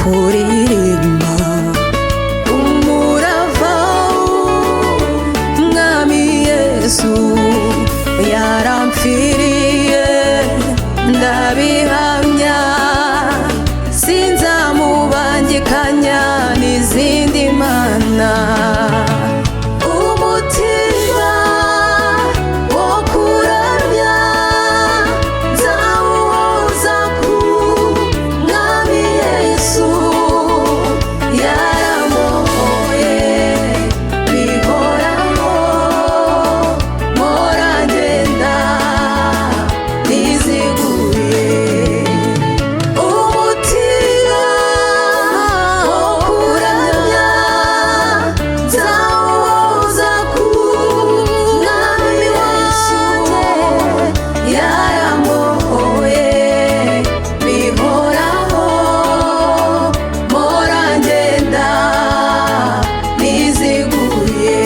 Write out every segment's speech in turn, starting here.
kuririmba umurava w'Umwami Yesu yarampfiriye ndabihamya sinzamubangikanya n'izindi mana umutima wo kuramya nzawuhoza ku Mwami Yesu yaramohoye bihoraho mpora ngenda niziguye umutima wo kuramya nzawuhoza ku Mwami Yesu yaramohoye bihoraho mpora ngenda niziguye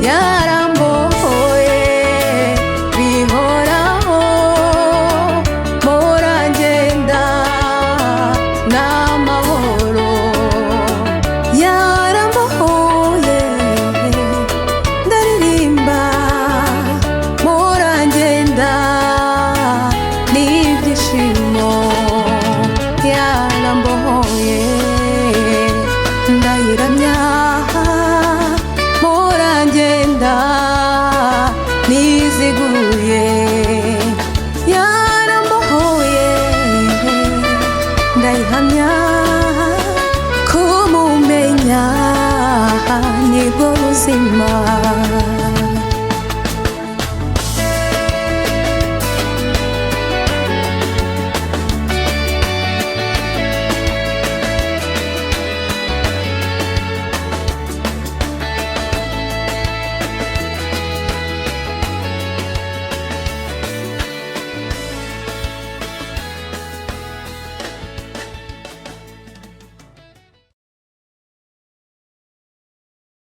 yarambohoye bihoraho mpora ngenda n'amahoro yarambohoye ndaririmba mpora ngenda n'ibyishimo yarambohoye ndayiramya mpora ngenda niziguye yarambohoye ndayihamya kumumenya nibwo buzima